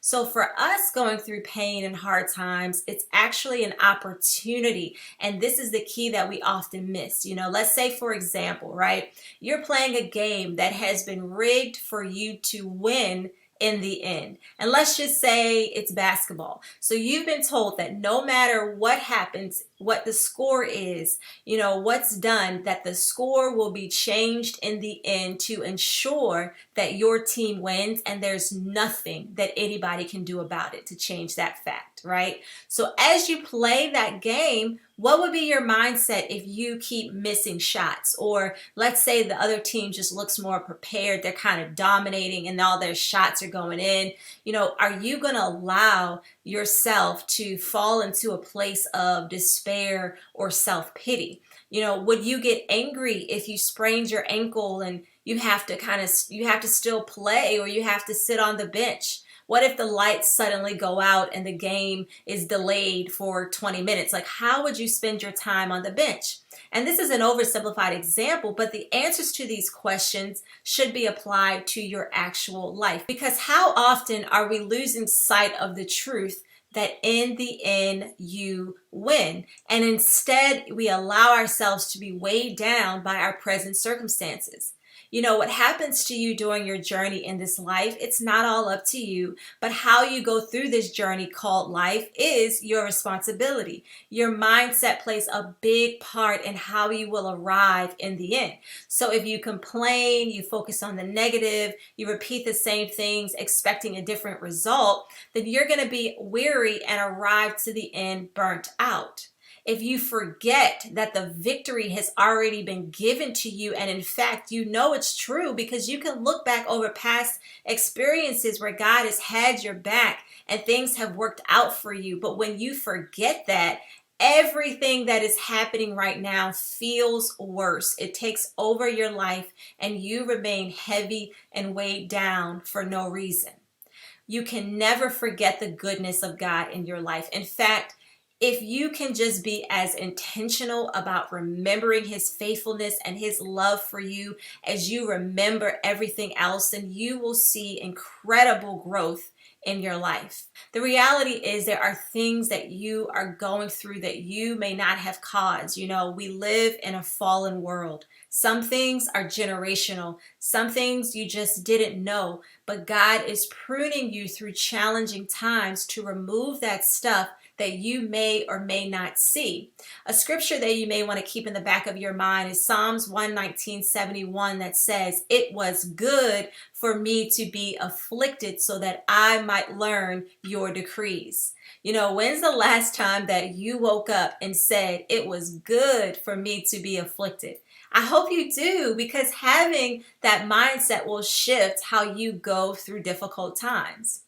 So for us going through pain and hard times, it's actually an opportunity. And this is the key that we often miss. Let's say, for example, right, you're playing a game that has been rigged for you to win in the end. And let's just say it's basketball. So you've been told that no matter what happens, what the score is, what's done, that the score will be changed in the end to ensure that your team wins, and there's nothing that anybody can do about it to change that fact, right? So as you play that game, what would be your mindset if you keep missing shots? Or let's say the other team just looks more prepared, they're kind of dominating and all their shots are going in. Are you going to allow yourself to fall into a place of despair or self-pity? Would you get angry if you sprained your ankle and you have to still play, or you have to sit on the bench? What if the lights suddenly go out and the game is delayed for 20 minutes? Like, how would you spend your time on the bench? And this is an oversimplified example, but the answers to these questions should be applied to your actual life. Because how often are we losing sight of the truth that in the end you win? And instead, we allow ourselves to be weighed down by our present circumstances. What happens to you during your journey in this life, it's not all up to you, but how you go through this journey called life is your responsibility. Your mindset plays a big part in how you will arrive in the end. So if you complain, you focus on the negative, you repeat the same things expecting a different result, then you're going to be weary and arrive to the end burnt out. If you forget that the victory has already been given to you, and in fact, it's true because you can look back over past experiences where God has had your back and things have worked out for you. But when you forget that, everything that is happening right now feels worse. It takes over your life and you remain heavy and weighed down for no reason. You can never forget the goodness of God in your life. In fact, if you can just be as intentional about remembering his faithfulness and his love for you as you remember everything else, then you will see incredible growth in your life. The reality is there are things that you are going through that you may not have caused. We live in a fallen world. Some things are generational. Some things you just didn't know, but God is pruning you through challenging times to remove that stuff that you may or may not see. A scripture that you may want to keep in the back of your mind is Psalms 119:71 that says, "It was good for me to be afflicted so that I might learn your decrees." When's the last time that you woke up and said, "It was good for me to be afflicted"? I hope you do, because having that mindset will shift how you go through difficult times.